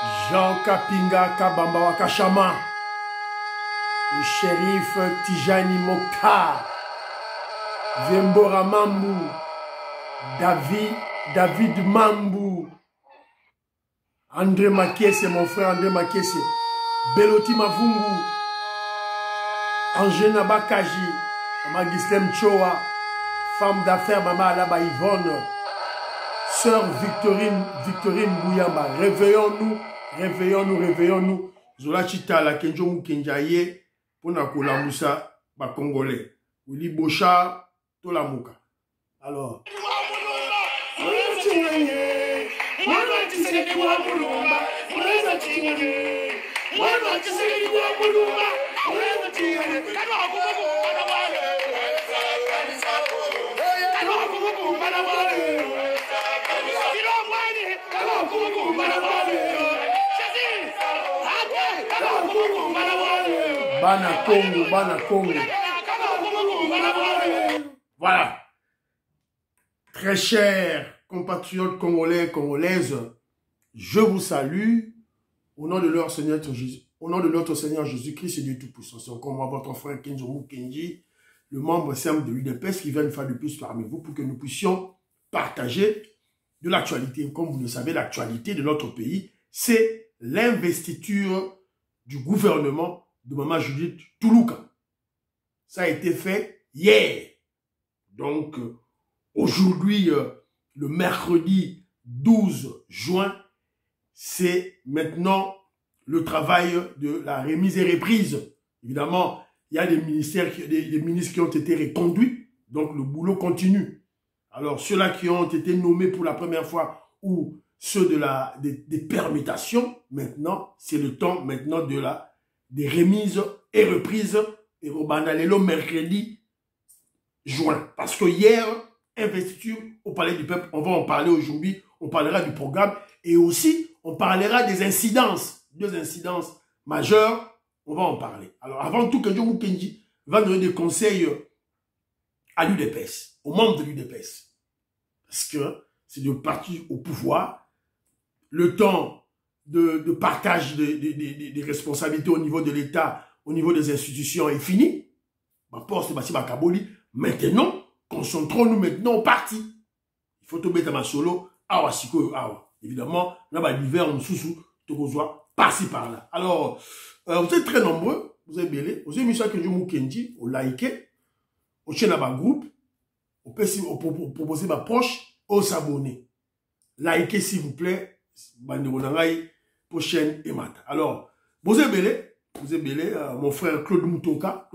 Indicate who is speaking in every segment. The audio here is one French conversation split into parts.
Speaker 1: Jean Kapinga Kabamba Wakashama, le shérif Tijani Moka, Vembora Mambu, David Mambu, André Makese, mon frère André Makese, Beloti Mavungu, Angena Bakaji, Maman Gislem Choa, femme d'affaires Maman Alaba Yvonne, sœur Victorine Bouyamba, réveillons-nous. Zola Chitala, Kenjo Mukenjaye, Pona Kolamoussa, ba Congolais. Willy Bocha, Tolamuka. Alors. Bana Congo. Voilà. Très chers compatriotes congolais, congolaises, je vous salue au nom de leur Seigneur Jésus, au nom de notre Seigneur Jésus-Christ et Dieu Tout-Puissant. C'est encore moi, votre frère Kenzo Mukenji, le membre simple de l'UDPS qui vient une fois de plus parmi vous pour que nous puissions partager de l'actualité. Comme vous le savez, l'actualité de notre pays, c'est l'investiture du gouvernement de Maman Judith Toulouka. Ça a été fait hier. Donc, aujourd'hui, le mercredi 12 juin, c'est maintenant le travail de la remise et reprise. Évidemment, il y a des ministères, des ministres qui ont été reconduits, donc le boulot continue. Alors, ceux-là qui ont été nommés pour la première fois ou ceux des permutations, maintenant, c'est le temps maintenant des remises et reprises et au mercredi juin. Parce que hier, investiture au Palais du Peuple, on va en parler aujourd'hui, on parlera du programme et aussi on parlera des incidences, 2 incidences majeures, on va en parler. Alors avant tout, Kenjo Mukenji va donner des conseils à l'UDPS, aux membres de l'UDPS. Parce que c'est de parti au pouvoir, le temps de partage des responsabilités au niveau de l'État, au niveau des institutions est fini. Ma poste est Bakaboli. Maintenant, concentrons-nous maintenant au parti. Il faut te mettre ma solo, awa siko awa. Évidemment, là bas l'hiver on sous te reçoit par-ci par-là. Alors, vous êtes très nombreux, vous êtes belé, vous avez mis ça que je Mukenji, au liker, au chaîne à groupe, au proposer ma proche, au s'abonner. Likez s'il vous plaît, prochaine et mat. Alors, vous êtes belé, mon frère Claude Moutoka,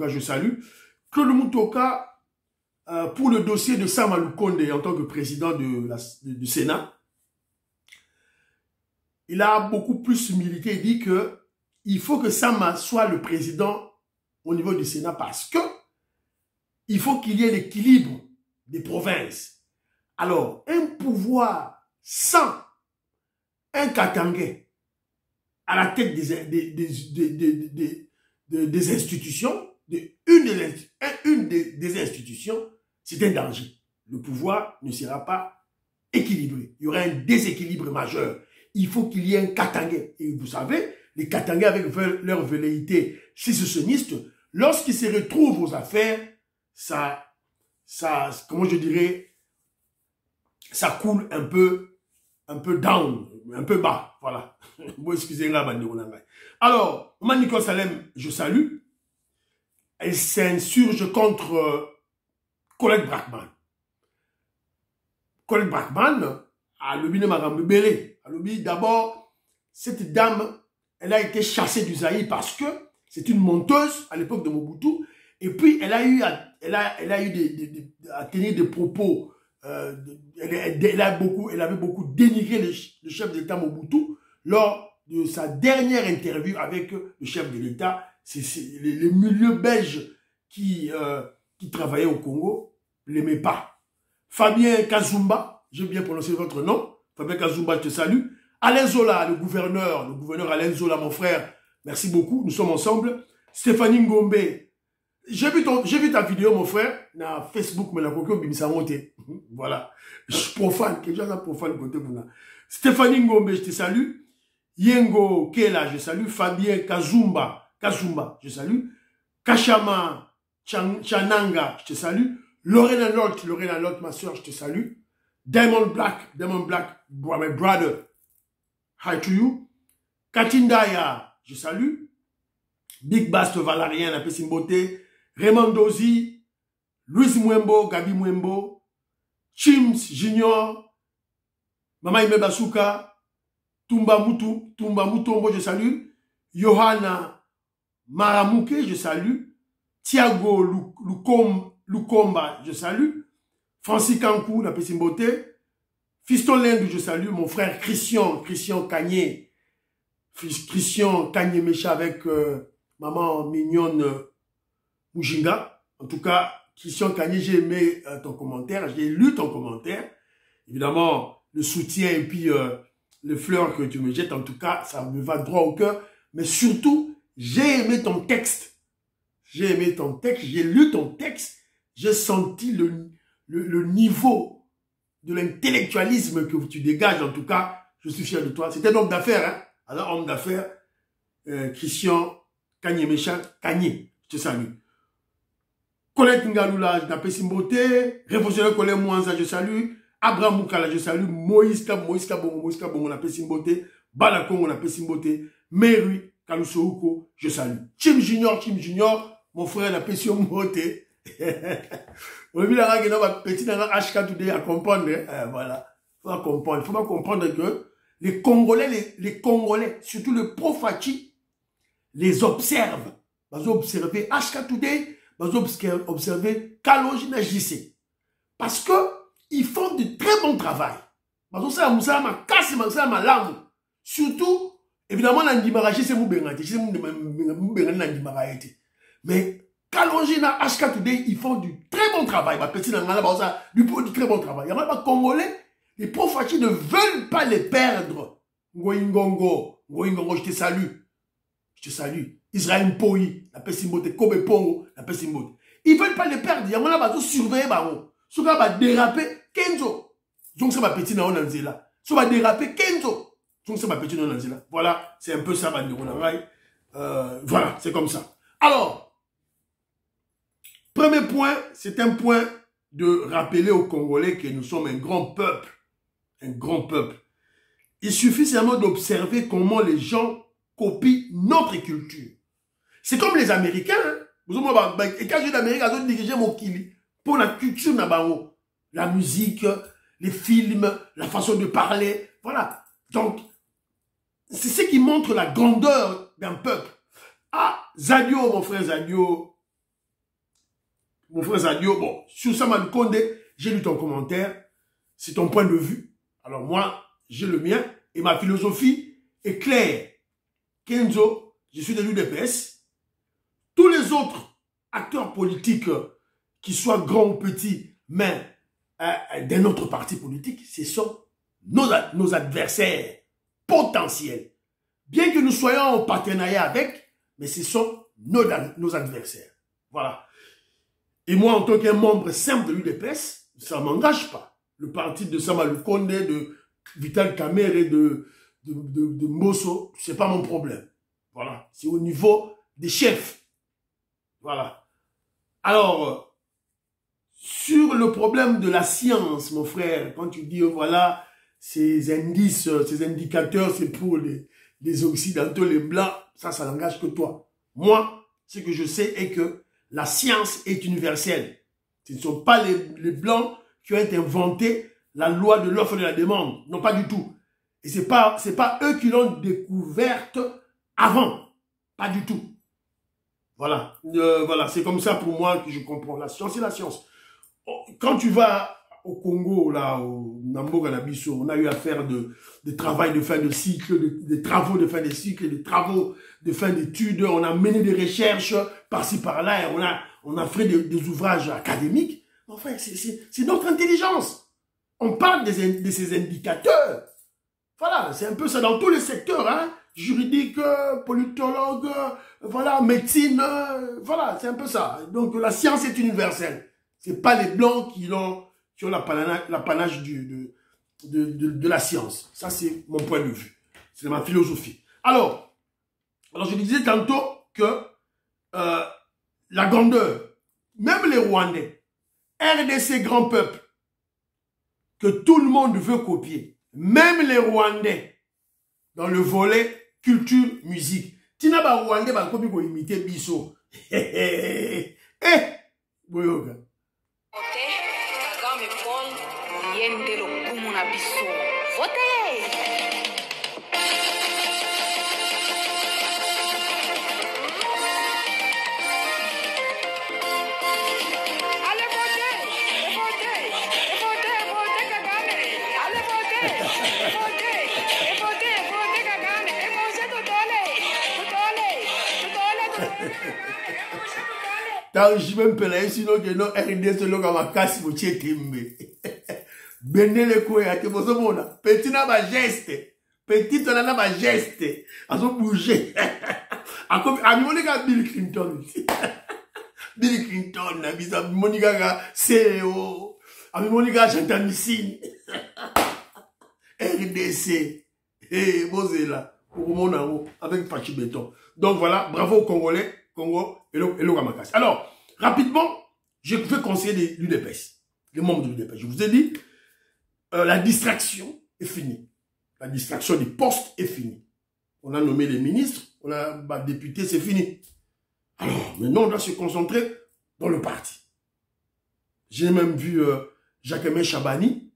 Speaker 1: je salue. Claude Moutoka, pour le dossier de Sam Alukonde en tant que président du Sénat, il a beaucoup plus milité et dit que il faut que Sam soit le président au niveau du Sénat parce que il faut qu'il y ait l'équilibre des provinces. Alors, un pouvoir sans un Katangais à la tête des institutions, une des institutions, c'est un danger. Le pouvoir ne sera pas équilibré. Il y aura un déséquilibre majeur. Il faut qu'il y ait un Katangais. Et vous savez, les Katangais avec leur velléité sécessionniste, lorsqu'ils se retrouvent aux affaires, ça, comment je dirais, ça coule un peu down, un peu bas. Voilà. Bon, excusez-moi, alors, Nicolas Salem, je salue. Elle s'insurge contre Colette Brackman. Colette Brackman a le bine Marambébélé. D'abord, cette dame, elle a été chassée du Zaïre parce que c'est une menteuse à l'époque de Mobutu. Et puis, elle a eu à tenir des propos. Elle avait beaucoup dénigré le chef d'État Mobutu lors de sa dernière interview avec le chef de l'État. C'est les milieux belges qui travaillaient au Congo ne l'aimaient pas. Fabien Kazumba, j'ai bien prononcé votre nom. Fabien Kazumba, je te salue. Alain Zola, le gouverneur Alain Zola, mon frère, merci beaucoup, nous sommes ensemble. Stéphanie Ngombe, j'ai vu ta vidéo, mon frère, na Facebook, mais la coquille bimisa monté. Voilà. Je suis profane, quelque chose de profane côté pour là. Stéphanie Ngombe, je te salue. Yengo Kela, je salue. Fabien Kazumba, je salue. Kachama Chananga, je te salue. Lorena Lot, ma soeur, je te salue. Diamond Black, my brother, hi to you. Katindaya, je salue. Big Bast Valarien, la Pessimboté. Raymond Dozi, Louis Mwembo, Gabi Mwembo. Chims Junior, Mama Ime Basuka, Tumba Mutombo, je salue. Johanna Maramouke, je salue. Thiago Lukomba, je salue. Francis Kankou, la Pessimboté. Fiston Lendou, je salue. Mon frère Christian Kanye. Christian Kanye Mecha avec maman mignonne Mujinga. En tout cas, Christian Kanye, j'ai aimé ton commentaire. J'ai lu ton commentaire. Évidemment, le soutien et puis les fleurs que tu me jettes, en tout cas, ça me va droit au cœur. Mais surtout, j'ai aimé ton texte. J'ai aimé ton texte, j'ai lu ton texte. J'ai senti le niveau de l'intellectualisme que tu dégages. En tout cas, je suis fier de toi. C'était un homme d'affaires, hein? Alors, homme d'affaires, Christian Kanye Méchan, Kanye, je te salue. Colette Ngaloula, je t'appelle Simboté. Révolutionnaire Colette Mouanza, je salue. Abraham Moukala, je salue. Moïse Kabongo, on appelle Simboté. Balakong, on appelle Simboté. Mary Kalusouko, je salue. Chim Junior, mon frère, on appelle Simboté. On a vu la règle, petit HK today à comprendre. Voilà. Il faut pas comprendre que les Congolais, surtout le Profachi, les observent. Ils observer HK today, ils observer Kalonji JC. Parce que ils font de très bon travail. Surtout, évidemment, mais Kalonji na HK Today, ils font du très bon travail. Du très bon travail. Il y a des Congolais, les Profachi ne veulent pas les perdre. Ngoingongo, je te salue. Je te salue. Israël Mpoi, la Pessimbote, Kobe Pongo, la Pessimbote. Ils ne veulent pas les perdre. Il y a des gens qui surveillent. Ceux qui vont déraper, Kenzo. Donc c'est ma petite Naonanzela. Ceux qui vont déraper, Kenzo. Donc c'est ma petite Naonanzela. Voilà, c'est un peu ça, voilà, c'est comme ça. Alors, premier point, c'est un point de rappeler aux Congolais que nous sommes un grand peuple. Un grand peuple. Il suffit seulement d'observer comment les gens copient notre culture. C'est comme les Américains. Hein? Et quand je dis l'Amérique, ils ont dirigé mon kili pour la culture nabao. La musique, les films, la façon de parler. Voilà. Donc, c'est ce qui montre la grandeur d'un peuple. Ah, Zadio, mon frère Zadio. Mon frère Zadio, bon, sur Samal Konde, j'ai lu ton commentaire. C'est ton point de vue. Alors moi, j'ai le mien. Et ma philosophie est claire. Kenzo, je suis de l'UDPS. Tous les autres acteurs politiques, qui soient grands ou petits, mais d'un autre parti politique, ce sont nos adversaires potentiels. Bien que nous soyons en partenariat avec, mais ce sont nos adversaires. Voilà. Et moi, en tant qu'un membre simple de l'UDPS, ça ne m'engage pas. Le parti de Samalou Konde, de Vital Kamerhe et de Mbosso, ce n'est pas mon problème. Voilà. C'est au niveau des chefs. Voilà. Alors, sur le problème de la science, mon frère, quand tu dis, voilà, ces indices, ces indicateurs, c'est pour les Occidentaux, les Blancs, ça n'engage que toi. Moi, ce que je sais est que la science est universelle. Ce ne sont pas les Blancs qui ont inventé la loi de l'offre et de la demande. Non, pas du tout. Et c'est pas eux qui l'ont découverte avant. Pas du tout. Voilà. Voilà, c'est comme ça pour moi que je comprends. La science, c'est la science. Quand tu vas au Congo, là, au Namboga Nabiso, on a eu à faire de travail de fin de cycle, des travaux de fin de cycle, des travaux de fin d'études. On a mené des recherches par-ci, par-là, et on a fait des ouvrages académiques. Enfin, c'est notre intelligence. On parle de ces indicateurs. Voilà, c'est un peu ça dans tous les secteurs, hein. Juridique, politologue, voilà, médecine, voilà, c'est un peu ça. Donc la science est universelle. C'est pas les Blancs qui ont l'apanage de la science. Ça, c'est mon point de vue. C'est ma philosophie. Alors, je disais tantôt que la grandeur, même les Rwandais, RDC grand peuple, que tout le monde veut copier, même les Rwandais, dans le volet culture, musique. Tina ba Rwandais ba copie pour imiter Bisso. Boyoga. Tant je même pelé sinon que non RDC lo kama kasi mo chetembe. Benele ko ya te bozo mona. Petit na ba geste. Petit na ba geste. Azo bouger. A Monica Bill Clinton. Bill Clinton na bisa Monica ga CEO. A Monica Chantamissine. RDC. Bozela. Avec Fachi Béton. Donc voilà, bravo aux Congolais, Congo et le Ramakas. Alors, rapidement, je vais conseiller l'UDPS, les membres de l'UDPS. Je vous ai dit, la distraction est finie. La distraction des postes est finie. On a nommé les ministres, on a député, c'est fini. Alors, maintenant, on doit se concentrer dans le parti. J'ai même vu Jacques-Aimé Chabani,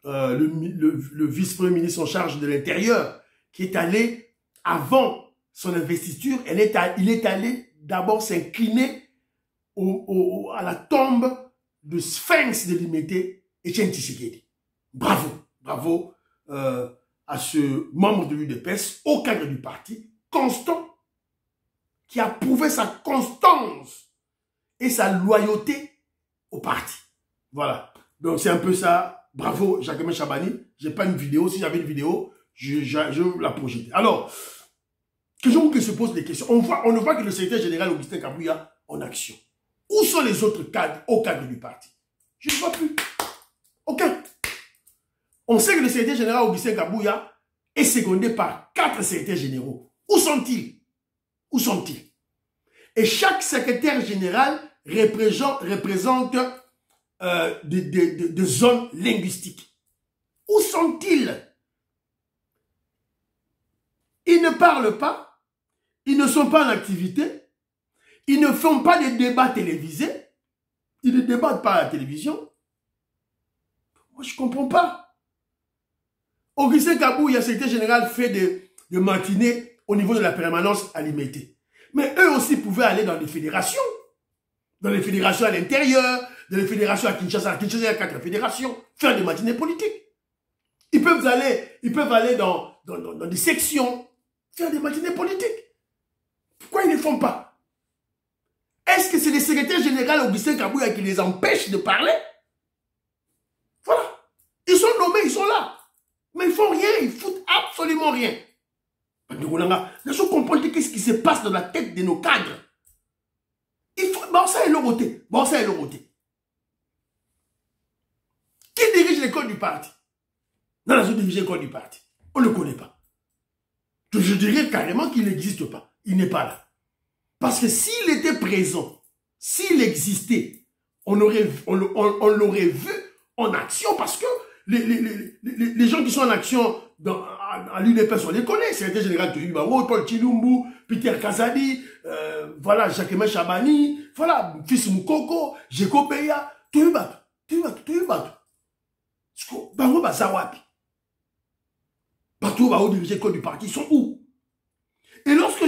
Speaker 1: le vice-premier ministre en charge de l'Intérieur, qui est allé, avant son investiture, il est allé d'abord s'incliner à la tombe de Sphinx de Limité, Etienne Tshisekedi. Bravo, bravo à ce membre de l'UDPS, au cadre du parti, constant, qui a prouvé sa constance et sa loyauté au parti. Voilà, donc c'est un peu ça. Bravo Jacques-Aimé Chabani. J'ai pas une vidéo, si j'avais une vidéo, je la projette. Alors, que se pose des questions. On ne voit que le secrétaire général Augustin Kabouya en action. Où sont les autres cadres au cadre du parti? Je ne vois plus. Aucun. On sait que le secrétaire général Augustin Kabouya est secondé par 4 secrétaires généraux. Où sont-ils? Où sont-ils? Et chaque secrétaire général représente des zones linguistiques. Où sont-ils? Ils ne parlent pas, ils ne sont pas en activité, ils ne font pas de débats télévisés, ils ne débattent pas à la télévision. Moi, je ne comprends pas. Augustin Kabouya, secrétaire général, fait de matinées au niveau de la permanence à Limité. Mais eux aussi pouvaient aller dans les fédérations à l'intérieur, dans les fédérations à Kinshasa. À Kinshasa, il y a 4 fédérations, faire des matinées politiques. Ils peuvent aller dans des sections, faire des matinées politiques. Pourquoi ils ne le font pas? Est-ce que c'est le secrétaire général Augustin Kabouya qui les empêche de parler? Voilà. Ils sont nommés, ils sont là. Mais ils font rien, ils foutent absolument rien. Nous sommes comprendre qu'est-ce qui se passe dans la tête de nos cadres. Bon, ça est le côté. Bon, ça est le côté. Qui dirige l'école du parti? Dans la zone dirigée l'école du parti. On ne le connaît pas. Je dirais carrément qu'il n'existe pas. Il n'est pas là. Parce que s'il était présent, s'il existait, on l'aurait vu en action parce que les gens qui sont en action à l'UDPS, on les connaît. C'est le général Toyibao, Paul Chilumbu, Peter Kazadi, voilà, Jacques-Aimé Chabani, voilà, Fils Moukoko, Jeko Peya, Toyibatu. Bango Bazawapi. Bateau va diriger l'école du parti, ils sont où? Et lorsque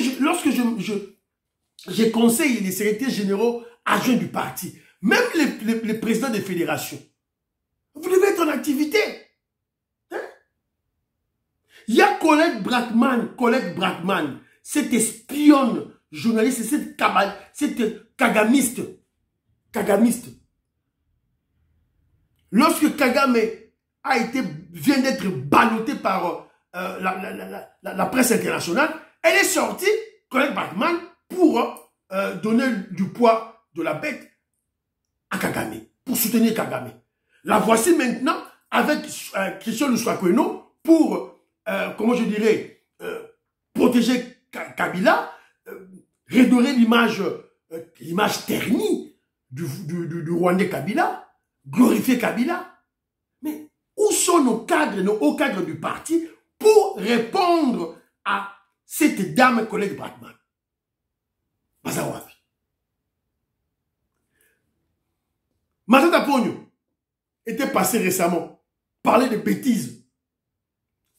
Speaker 1: je conseille les secrétaires généraux adjoints du parti, même les présidents des fédérations, vous devez être en activité. Hein? Il y a Colette Brackman, cette espionne journaliste, cette kagamiste. Lorsque Kagame vient d'être ballotté par la presse internationale, elle est sortie, Colette Brackman, pour donner du poids de la bête à Kagame, pour soutenir Kagame. La voici maintenant avec Christian Luswakweno pour, comment je dirais, protéger Kabila, redorer l'image ternie du Rwandais Kabila, glorifier Kabila. Mais où sont nos cadres, nos hauts cadres du parti pour répondre à cette dame collègue Bratman? Bazawapi. Matata Pogno était passé récemment, parler de bêtises.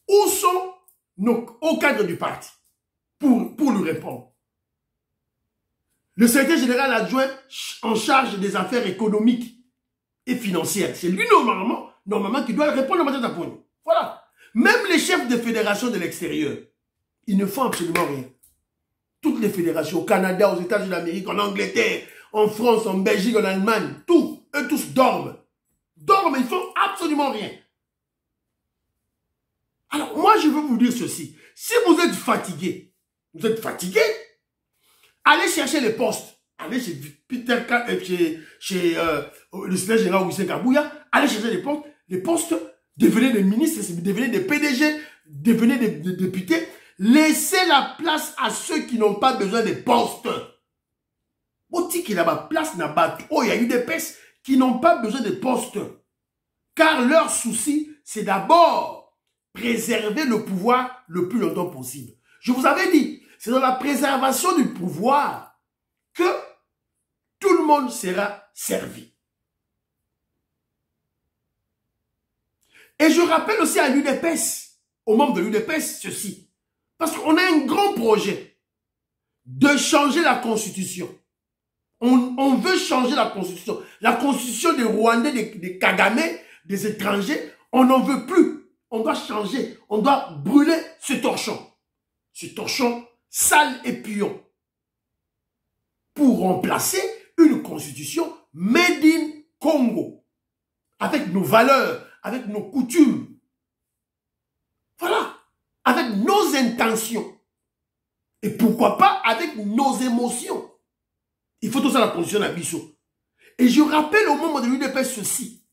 Speaker 1: Où sont nos hauts cadres du parti pour lui répondre? Le secrétaire général adjoint en charge des affaires économiques et financières, c'est lui normalement qui doit répondre à Matata Pogno. Voilà. Même les chefs de fédération de l'extérieur, ils ne font absolument rien. Toutes les fédérations, au Canada, aux États-Unis d'Amérique, en Angleterre, en France, en Belgique, en Allemagne, eux tous dorment. Dorment, ils font absolument rien. Alors, moi, je veux vous dire ceci. Si vous êtes fatigué, allez chercher les postes. Allez chez Peter, chez le secrétaire général Wissem Kabouya, allez chercher les postes, devenez des ministres, devenez des PDG, devenez des députés. Laissez la place à ceux qui n'ont pas besoin de postes. Il y a place, il y a eu des pestes qui n'ont pas besoin de postes. Car leur souci, c'est d'abord préserver le pouvoir le plus longtemps possible. Je vous avais dit, c'est dans la préservation du pouvoir que tout le monde sera servi. Et je rappelle aussi à l'UDPS, aux membres de l'UDPS, ceci. Parce qu'on a un grand projet de changer la Constitution. On veut changer la Constitution. La Constitution des Rwandais, des Kagame, des étrangers, on n'en veut plus. On doit changer. On doit brûler ce torchon. Ce torchon sale et puant. Pour remplacer une Constitution made in Congo. Avec nos valeurs, avec nos coutumes. Voilà. Avec nos intentions. Et pourquoi pas avec nos émotions. Il faut tout ça la Constitution d'Abisso. Et je rappelle au moment de l'UDPS ceci.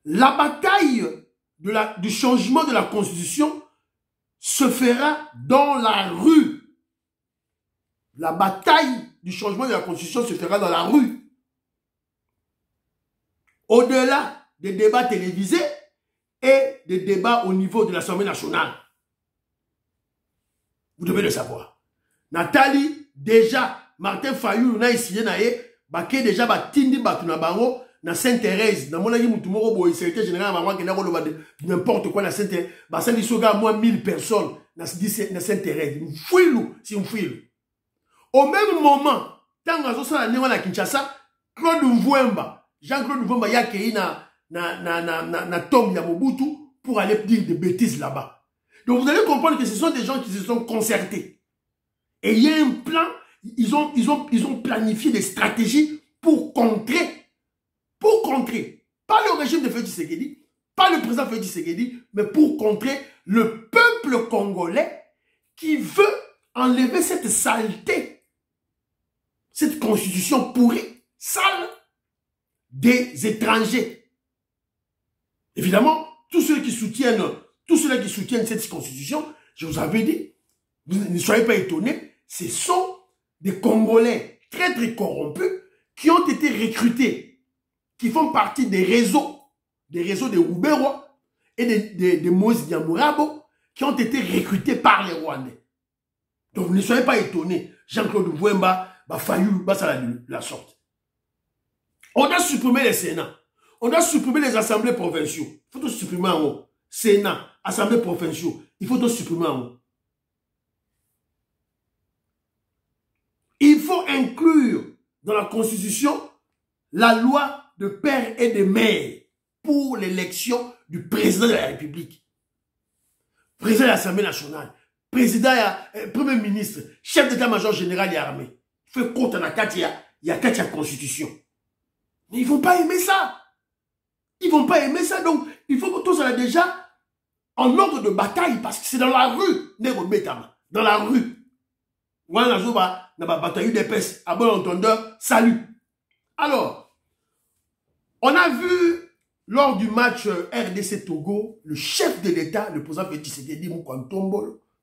Speaker 1: La bataille du changement de la Constitution se fera dans la rue. La bataille du changement de la Constitution se fera dans la rue. Au-delà des débats télévisés et des débats au niveau de l'Assemblée nationale. Vous devez le savoir. Nathalie, déjà, Martin Fayou, on a essayé baké déjà batindi batuna bango na Sainte-Thérèse. Na mona yi mutumoko boy secrétaire général maman qui n'a pas n'importe quoi na Sainte-Thérèse. Bah ça dit soga moi 1000 personnes na Sainte-Thérèse. Fouilou, si on fouille. Au même moment, tant que ça na néwa na Kinshasa, Claude Mvouemba, Jean-Claude Mvouemba yake na tombe ya Mobutu pour aller dire des bêtises là-bas. Donc vous allez comprendre que ce sont des gens qui se sont concertés. Et il y a un plan. Ils ont planifié des stratégies pour contrer, pas le régime de Félix Tshisekedi, pas le président Félix Tshisekedi, mais pour contrer le peuple congolais qui veut enlever cette saleté, cette constitution pourrie, sale, des étrangers. Évidemment, tous ceux qui soutiennent cette constitution, je vous avais dit, ne soyez pas étonnés, ce sont des Congolais très très corrompus qui ont été recrutés, qui font partie des réseaux de Roubero et de Moïse Nyamurabo qui ont été recrutés par les Rwandais. Donc ne soyez pas étonnés, Jean-Claude Mvouemba, Fayou, ça la sorte. On a supprimé les Sénats, on a supprimé les assemblées provinciaux. Il faut tout supprimer en haut. Sénat, assemblées provinciaux, il faut tout supprimer en haut. Il faut inclure dans la Constitution la loi de père et de mère pour l'élection du président de la République. Président de l'Assemblée nationale, président, premier ministre, chef d'état-major général et armée. Fait compte en il y a 4 Constitution. Mais ils ne vont pas aimer ça. Ils ne vont pas aimer ça. Donc, il faut que tout ça déjà en ordre de bataille parce que c'est dans la rue. Dans la rue. Voilà, na bataille des pestes, à bon entendeur, salut. Alors, on a vu lors du match RDC Togo, le chef de l'État, le président Félix Tshisekedi Moukantombolo,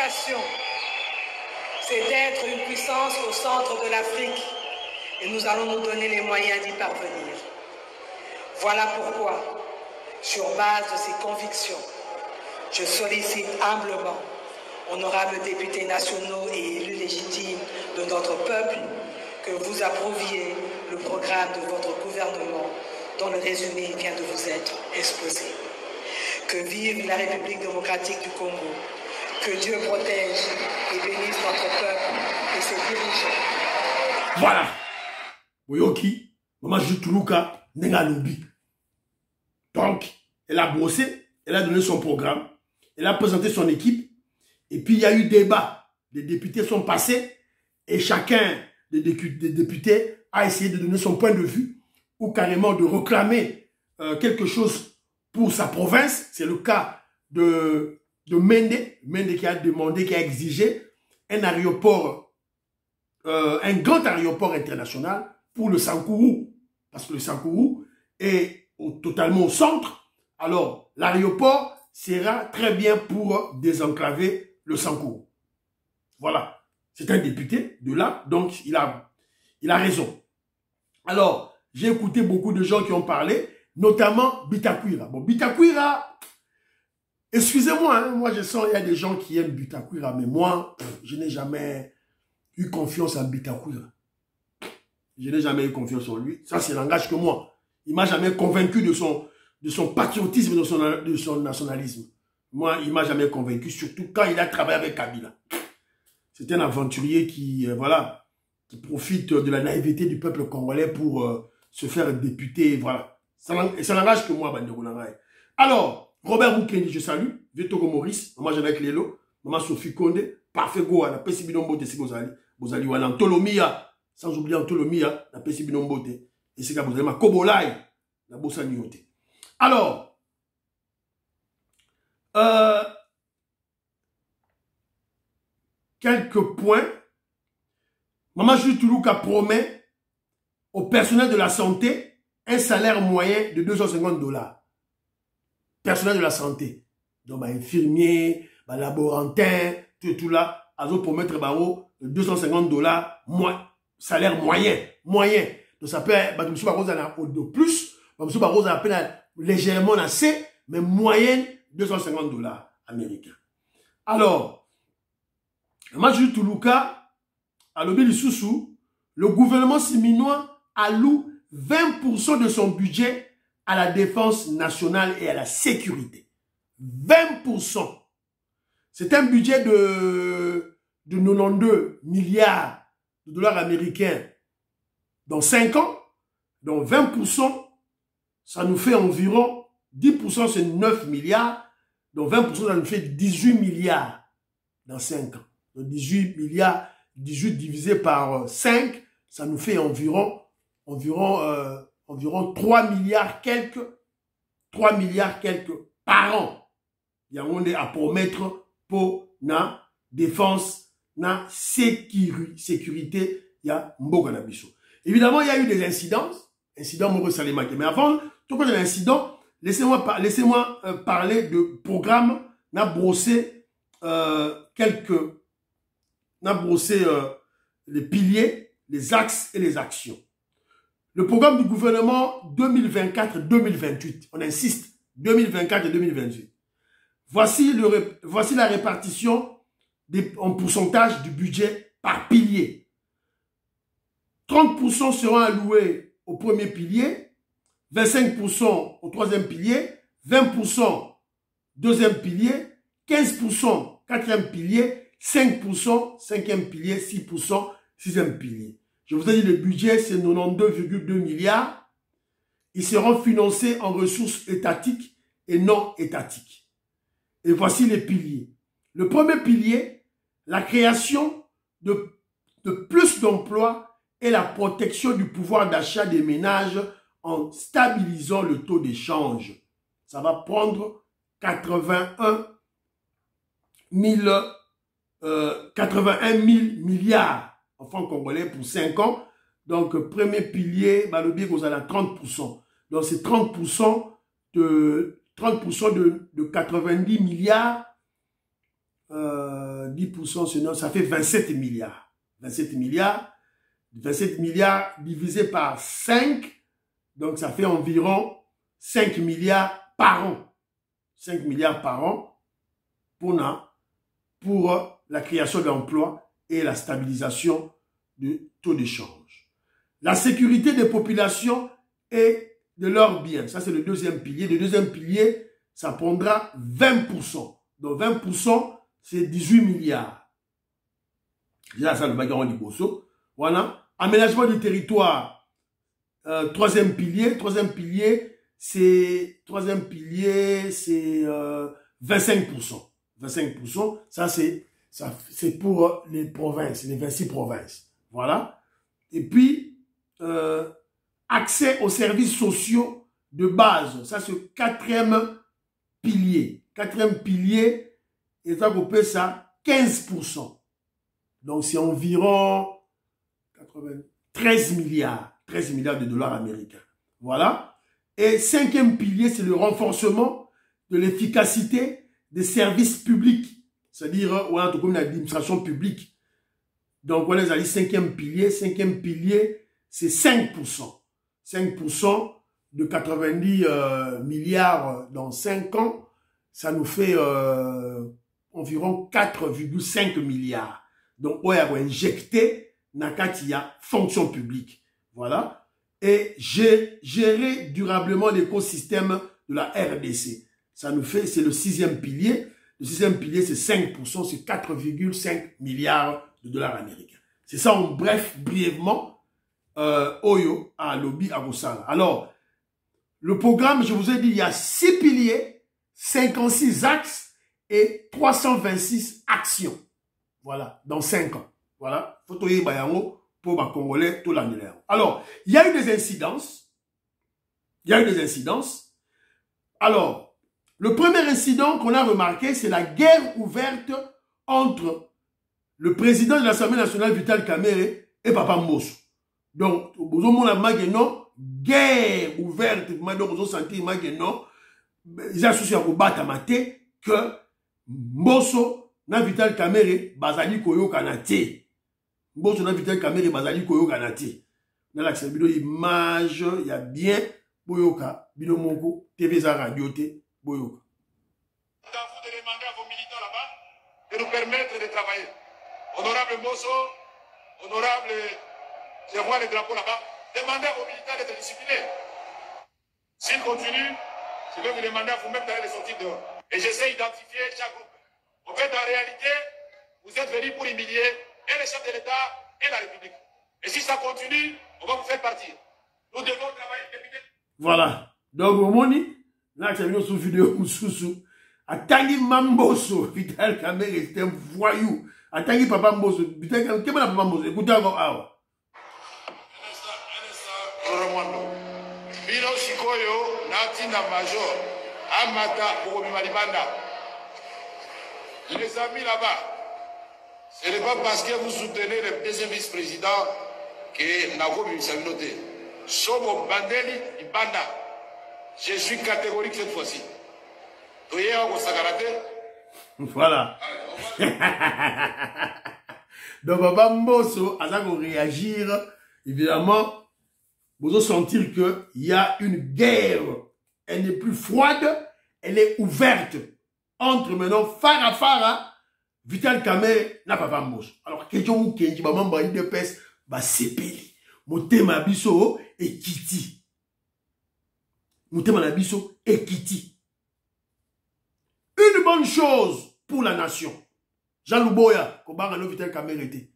Speaker 2: vocation, c'est d'être une puissance au centre de l'Afrique et nous allons nous donner les moyens d'y parvenir. Voilà pourquoi, sur base de ces convictions, je sollicite humblement honorables députés nationaux et élus légitimes de notre peuple, que vous approuviez le programme de votre gouvernement dont le résumé vient de vous être exposé. Que vive la République démocratique du Congo, que Dieu protège et bénisse notre peuple et ses dirigeants.
Speaker 1: Voilà. Oyoki, Maman Jutuluka, Nengalobi. Donc, elle a bossé, elle a donné son programme, elle a présenté son équipe, et puis il y a eu débat. Les députés sont passés, et chacun des députés a essayé de donner son point de vue, ou carrément de réclamer quelque chose pour sa province. C'est le cas de Mende qui a demandé, qui a exigé un aéroport, un grand aéroport international pour le Sankourou, parce que le Sankourou est totalement au centre. Alors, l'aéroport sera très bien pour désenclaver le Sankourou. Voilà. C'est un député de là, donc il a raison. Alors, j'ai écouté beaucoup de gens qui ont parlé, notamment Bitakwira. Bon, Bitakwira, excusez-moi, hein, moi je sens qu'il y a des gens qui aiment Bitakwira, mais moi, je n'ai jamais eu confiance en Bitakwira. Je n'ai jamais eu confiance en lui. Ça, c'est le langage que moi. Il m'a jamais convaincu de son patriotisme, de son nationalisme. Moi, il m'a jamais convaincu, surtout quand il a travaillé avec Kabila. C'est un aventurier qui, voilà, qui profite de la naïveté du peuple congolais pour se faire député, voilà. C'est un langage que moi, Bandeko Nangaï. Alors, Robert Mukendi, je salue. Vetoko Maurice, Maman Jeanette Lelo, Maman Sophie Konde, Parfait Goa, la Pessi Binombote, c'est Bozali Wana, Antolomia, sans oublier Antolomia, la Pessi Binombote, et c'est Bozali Ma Kobolai, la Bossa Nyote. Alors, quelques points. Maman Jutuluka promet au personnel de la santé un salaire moyen de 250 $. Personnel de la santé. Donc, infirmier, laborantin, tout là, à promettre 250 $, salaire moyen. Donc, ça peut être, de plus, légèrement assez, mais moyenne 250 $ américains. Alors, Maman Jutuluka, à l'objet Soussou, le gouvernement siminois alloue 20% de son budget à la défense nationale et à la sécurité. 20%. C'est un budget de 92 milliards de dollars américains dans 5 ans. Donc 20%, ça nous fait environ 10%, c'est 9 milliards. Donc 20%, ça nous fait 18 milliards dans 5 ans. Donc 18 milliards, 18 divisé par 5, ça nous fait environ 3 milliards quelques par an. Il y a un à promettre pour la défense, la sécurité, il y a Mboganabiso. Évidemment, il y a eu des incidents Maurice Salimake. Mais avant, tout cas de l'incident, laissez-moi parler de programme, n'a brossé les piliers, les axes et les actions. Le programme du gouvernement 2024-2028, on insiste, 2024 et 2028. Voici la répartition en pourcentage du budget par pilier. 30% seront alloués au premier pilier, 25% au troisième pilier, 20% deuxième pilier, 15% quatrième pilier, 5% cinquième pilier, 6% sixième pilier. Je vous ai dit, le budget, c'est 92,2 milliards. Ils seront financés en ressources étatiques et non étatiques. Et voici les piliers. Le premier pilier, la création de plus d'emplois et la protection du pouvoir d'achat des ménages en stabilisant le taux d'échange. Ça va prendre 81 000 milliards en francs congolais pour 5 ans. Donc, premier pilier, le bien vous allez à 30%. Donc, c'est 30% de 90 milliards 10%, sinon ça fait 27 milliards. 27 milliards. 27 milliards divisé par 5. Donc ça fait environ 5 milliards par an. 5 milliards par an pour la création d'emplois et la stabilisation du taux d'échange. La sécurité des populations et de leurs biens. Ça, c'est le deuxième pilier. Le deuxième pilier, ça prendra 20%. Donc 20%, c'est 18 milliards. Déjà, ça, le bagarre du Bosso. Voilà. Aménagement du territoire. Troisième pilier. Troisième pilier, c'est 25%. 25%, ça c'est pour les provinces, les 26 provinces. Voilà. Et puis, accès aux services sociaux de base. Ça, c'est le quatrième pilier. Quatrième pilier, et ça, on peut ça 15%. Donc, c'est environ 13 milliards de dollars américains. Voilà. Et cinquième pilier, c'est le renforcement de l'efficacité des services publics. C'est-à-dire, on a comme l'administration publique. Donc, on les a dit cinquième pilier. Cinquième pilier, c'est 5%. 5% de 90 milliards dans 5 ans, ça nous fait environ 4,5 milliards. Donc, on a injecté Nakatia fonction publique. Voilà. Et gérer durablement l'écosystème de la RDC. Ça nous fait, c'est le sixième pilier. Le sixième pilier, c'est 5%, c'est 4,5 milliards de dollars américains. C'est ça en bref, brièvement, Oyo à lobby à Gossala. Alors, le programme, je vous ai dit, il y a 6 piliers, 56 axes et 326 actions. Voilà, dans 5 ans. Voilà, faut toyer bayango pour les Congolais tout l'année. Alors, il y a eu des incidences. Alors, le premier incident qu'on a remarqué, c'est la guerre ouverte entre le président de l'Assemblée nationale, Vital Kamerhe, et Papa Mbosso. Donc, vous avez une guerre ouverte, vous avez senti ils ont associé à combattre que Mbosso na Vital Kamerhe bazali koyo kanate. Mbosso na Vital Kamerhe bazali koyo kanate. Dans la image, il y a bien Boyoka, Binomoko, TV za radio te, Boyoka.
Speaker 3: C'est à vous de demander à vos militants là-bas de nous permettre de travailler. Honorable Mbosso, honorable, je vois le drapeau là-bas, demandez à vos militants d'être disciplinés. S'ils continuent, je vais vous demander à vous-même d'aller les sortir dehors. Et j'essaie d'identifier chaque groupe. En fait, en réalité, vous êtes venus pour humilier et le chef de l'État et la République. Et si ça continue, on va vous faire partir. Nous devons travailler.
Speaker 1: Voilà. Donc, au moni, là, tu as vu sur vidéo, Atangi Mbosso, Vital Kamerhe, c'est un voyou. Atangi Papa Mbosso, Vital Kamerhe, qu'est-ce que Papa Mbosso? Écoutez encore, ah.
Speaker 3: Bino Sikoyo, Natina Major, Amata, Bogomimalibanda. Les amis là-bas, ce n'est pas parce que vous soutenez le deuxième vice-président que Nago Mimsabinote. Somo Bandeli Ibanda. Je suis catégorique cette fois-ci.
Speaker 1: Voilà. Donc, Papa Mbosso, à ça qu'on réagir, évidemment, vous allez sentir qu'il y a une guerre. Elle n'est plus froide, elle est ouverte. Entre maintenant, Farah, Vital Kamerhe, na Papa Mbosso. Alors, question ou kenji, maman, ba de pes, ba sepeli. Motema biso, et kiti. Motema na biso, et kiti. Une bonne chose pour la nation. Jean Louboya, Kobanga Vital Kamerhe était.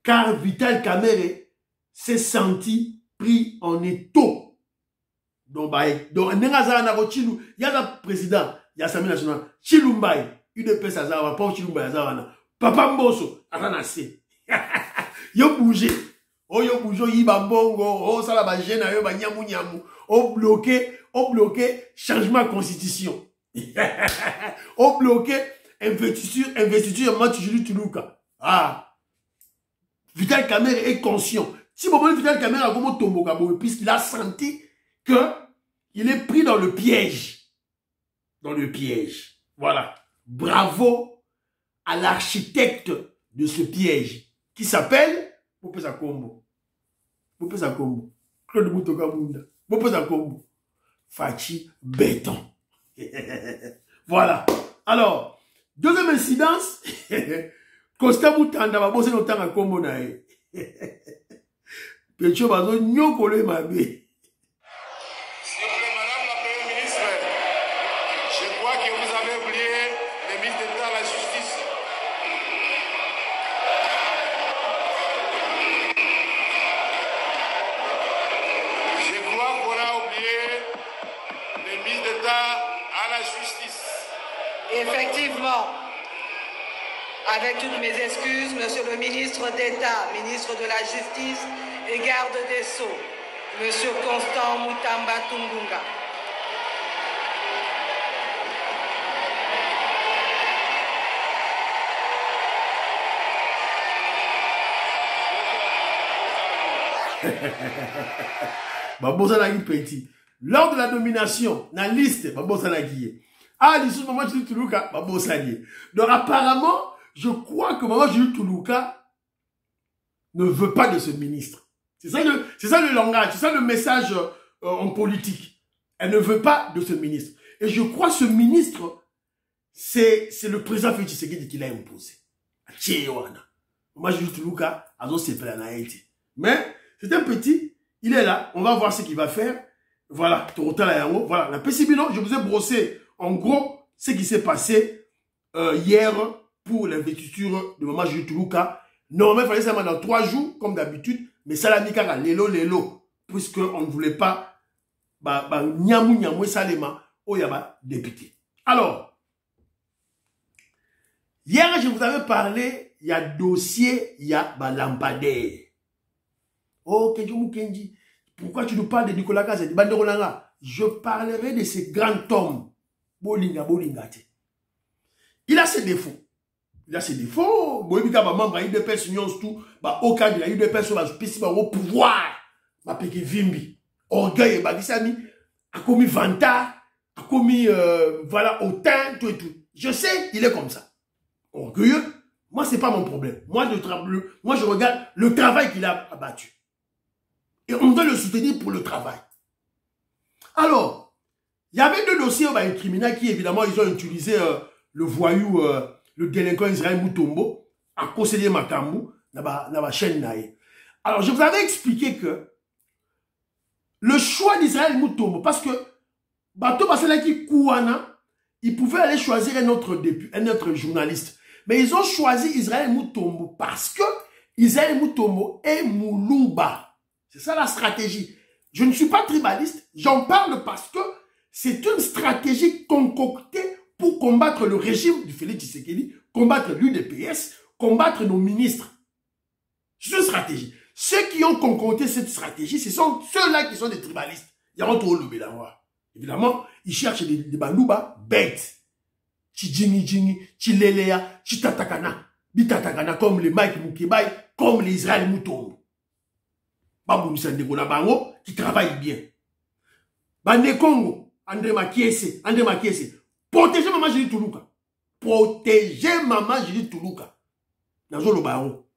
Speaker 1: Car Vital Kamerhe s'est senti pris en étau. Donc, il y a le président, il y a l'Assemblée nationale, Chilumbaye, une pèse à Zawa, pas Chilumbaye à Zawana. Papa Mbosso, Atanase. Yo bougé. Oh, yo bougé, Yibambongo, oh, ça la bagena, yo banyamu nyamu. Oh, bloqué, changement de constitution. Oh, bloqué, investiture, Matujulu Tuluka. Ah. Vital Kamerhe est conscient. Si Bobo Vital Kamerhe a comme Tomboka, puisqu'il a senti qu'il est pris dans le piège. Dans le piège. Voilà. Bravo à l'architecte de ce piège qui s'appelle Bopeza Kombo. Bopeza Kombo. Claude Moutoka Munda. Bopeza Kombo. Fachi Béton. Voilà. Alors, deuxième incidence, Costa Moutanda va bosser longtemps à Kombo nae. Pecho bazo nyokolo e mabe.
Speaker 2: Effectivement, avec toutes mes excuses, Monsieur le ministre d'État, ministre de la Justice et garde des Sceaux, Monsieur Constant Moutamba Tungunga.
Speaker 1: Petit. Lors de la nomination, dans la liste, ah, l'issue Maman Julie Toulouka, donc apparemment, je crois que Maman Julie Toulouka ne veut pas de ce ministre. C'est ça le langage, c'est ça le message en politique. Elle ne veut pas de ce ministre. Et je crois que ce ministre, c'est le président Félix Tshisekedi qui l'a imposé. Maman Julie Toulouka, mais c'est un petit, il est là, on va voir ce qu'il va faire. Voilà, voilà, la PCB, je vous ai brossé en gros ce qui s'est passé hier pour l'investiture de Maman Julie Toulouka. Normalement, il fallait ça dans 3 jours, comme d'habitude, mais ça l'a mis car lélo, puisqu'on ne voulait pas nyamou salema au yaba député. Alors, hier, je vous avais parlé, il y a dossier, il y a lampadaire. Oh, Kenji Kenji, pourquoi tu nous parles de Nicolas Kazadi? Je parlerai de ces grands hommes. Bolinga. Il a ses défauts. Il a ses défauts. Il y a des personnes tout. Au cas, il y a des personnes qui ont au pouvoir. Il Vimbi. Orgueil, a commis vantard, a commis voilà, hautain, tout et tout. Je sais, il est comme ça. Orgueilleux. Moi, c'est pas mon problème. Moi, je regarde le travail qu'il a abattu. Et on doit le soutenir pour le travail. Alors, il y avait 2 dossiers les criminels qui, évidemment, ils ont utilisé le voyou, le délinquant Israël Moutombo, à conseiller Makambu, dans la chaîne Naé. Alors, je vous avais expliqué que le choix d'Israël Moutombo, parce que Bato Baselaki Kouana, ils pouvaient aller choisir un autre journaliste. Mais ils ont choisi Israël Moutombo parce que Israël Moutombo est Moulouba. C'est ça la stratégie. Je ne suis pas tribaliste, j'en parle parce que c'est une stratégie concoctée pour combattre le régime du Félix Tshisekedi, combattre l'UDPS, combattre nos ministres. C'est une stratégie. Ceux qui ont concocté cette stratégie, ce sont ceux-là qui sont des tribalistes. Il y a trop le bélamois. Évidemment, ils cherchent des balouba bêtes. Tchidjini, Tchilelea, Tchitatakana, Bitatakana, comme les Mike Moukibaï, comme les Israël Moutombo. Babou Sandegona Bango, qui travaille bien. Bande Congo, André Makiese. Protégez Maman Julie Toulouka. Protégez Maman Julie Toulouka. Dans le Bango.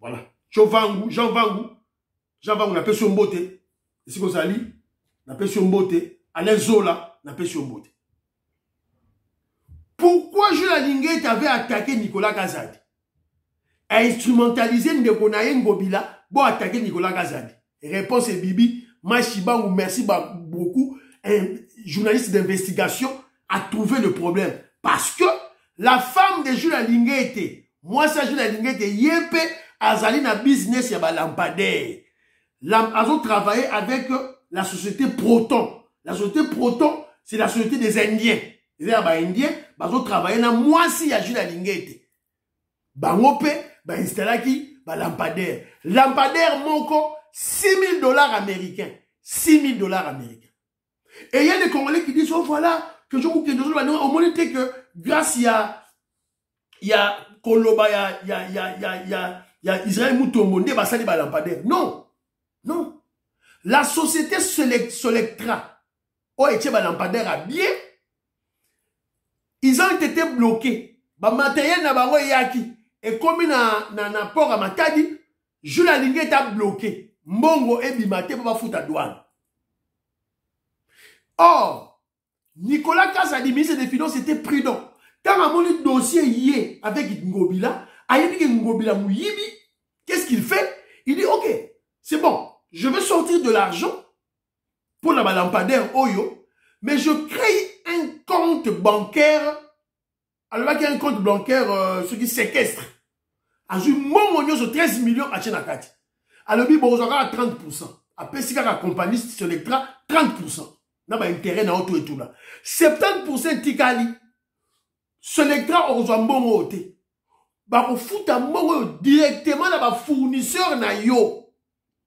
Speaker 1: Voilà. Jean Vangu, on appelle son beauté. Ici, qu'on s'allie, on appelle son beauté. Alain Zola, on appelle son beauté. Pourquoi Jules Linguet avait attaqué Nicolas Kazadi? A instrumentalisé Ndekonaye Ngobila pour attaquer Nicolas Kazadi. Réponse est Bibi. Machibangu, merci beaucoup. Un journaliste d'investigation a trouvé le problème. Parce que la femme de Jules Linguet était, moi ça Jules Linguet était Yépe Azali na business yaba lampadaire. Elles ont travaillé avec la société Proton. La société Proton, c'est la société des Indiens. Les Indiens, ils ont travaillé na moi si ya Jules Linguet. Bangope, installé qui, lampadaire. Lampadaire moko, $6,000 américains. $6,000 américains. Et il y a des Congolais qui disent, oh voilà, que je vous dis, au moins que grâce il y a Koloba, il y a Israël Moutombo, basali ba lampadaire. Non. Non. La société Solectra, oh, et ba lampadaire à bien, ils ont été bloqués. ba matériel na bango yaki et comme na port à Matadi Jules Alingué est bloqué mbongo ebimate pa futa douane. Or Nicolas Kazadi, ministre des Finances, était prudent. Quand on a mon dossier yé avec Ngobila, Ayébi Ngobila Mouyibi, qu'est-ce qu'il fait? Il dit, ok, c'est bon, je veux sortir de l'argent pour la lampadaire Oyo, mais je crée un compte bancaire, alors qu'il y a un compte bancaire, ce qui séquestre. Alors, mon sur 13 millions à Tchenakati. Alors, il y a 30%. Après, si la compagnie sur l'écran, 30%. N'a pas intérêt dans tout et tout là. 70% Tikali. Ce lecteur on reçoit bon côté. Bah on fout un mot directement dans ma fournisseur na yo.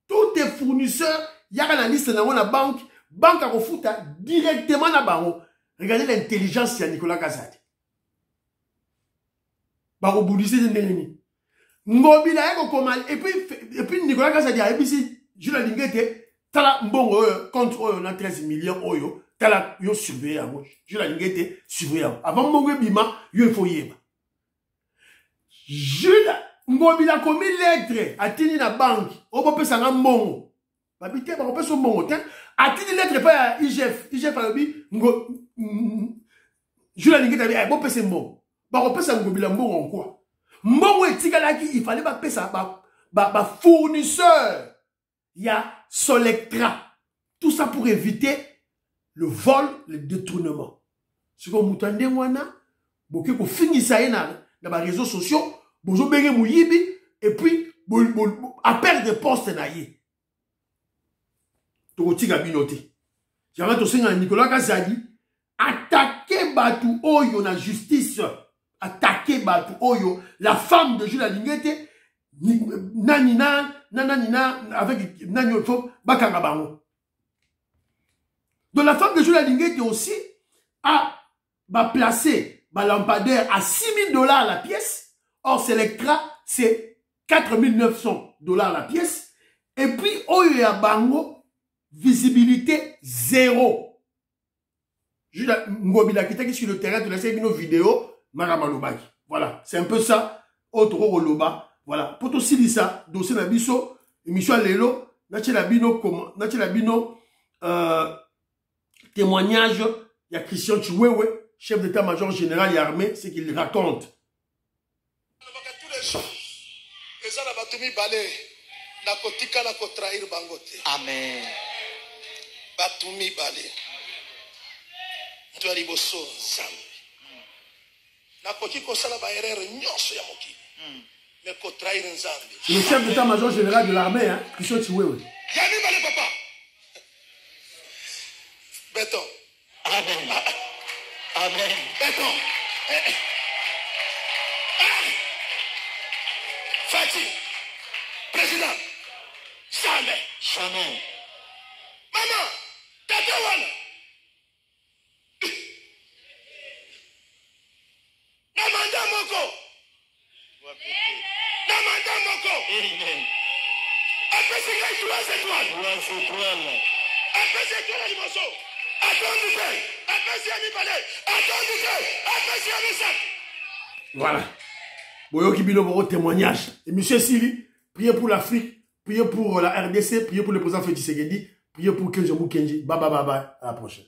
Speaker 1: Tous tes fournisseurs, il y a la liste dans la banque à fout directement dans baro. Regardez l'intelligence de Nicolas Kazadi. Bah on boudissait de n'eni. Ngobila eko komal et puis Nicolas Kazadi a ébisi Jules Alingué tala mbongo contre on a 13 millions oyo tala yo surveiller à gauche je la ngete surveiller avant mbongo bima yo faut yeba Jules ngobila komi lettre atini na banque obo pesa nga mbongo babité ba pesa mbongo te atini lettre pa IGF alobi ngo Jules ngete abi bo pesa mbongo ba pesa ngobila mbongo en quoi mbongo etikalaki il fallait ba pesa ba fournisseur. Il y a Solectra. Tout ça pour éviter le vol, le détournement. Ce que vous entendez, vous pouvez finir ça dans les réseaux sociaux, vous avez mouyibi, et puis, à perdre de poste, vous avez binoté. J'avais aussi Nicolas Kazadi, attaquer Batou Oyo na justice, attaquer Batou Oyo, la femme de Jules Alingué, nanina avec nanyoto bakanga bango. Donc la femme de Jules Alingué aussi a placé ma lampadaire à $6,000 la pièce. Or Selectra c'est $4,900 la pièce. Et puis oyo ya bango visibilité zéro. Jules Ngobila qui était sur le terrain de la série nos vidéos Maramalobaki. Voilà, c'est un peu ça. Autre Roloba. Voilà, pour tout ça, dossier Nabiso, émission Lelo, Nachelabino, témoignage, il y a Christian Chiwewe, chef d'état-major général et armée, c'est qu'il raconte.
Speaker 4: Amen. Batumi Bale. Tuariboso Zambi. Nakoti kosala ba erreur nyonso ya mokili.
Speaker 1: Le chef d'état-major général de l'armée, hein, Christian Chiwewe.
Speaker 4: Yanni Bale papa. Béton. Amen. Amen. Béton. Fatih. Président. Jamais. Jamais. Maman. Tatawana. Namanda Moko. Namanda Moko. Amen. Après c'est qu'il y a 3 étoiles. 3 étoiles. Après c'est qu'il y a l'animation. Attendez. Après c'est Yanni Bale. Attendez. Après c'est Yanni Sak.
Speaker 1: Voilà. Boyoki Bilo pour témoignage. Et monsieur Sili, priez pour l'Afrique, priez pour la RDC, priez pour le président Félix Tshisekedi, priez pour Kenji Mukenji. Bye bye bye bye. À la prochaine.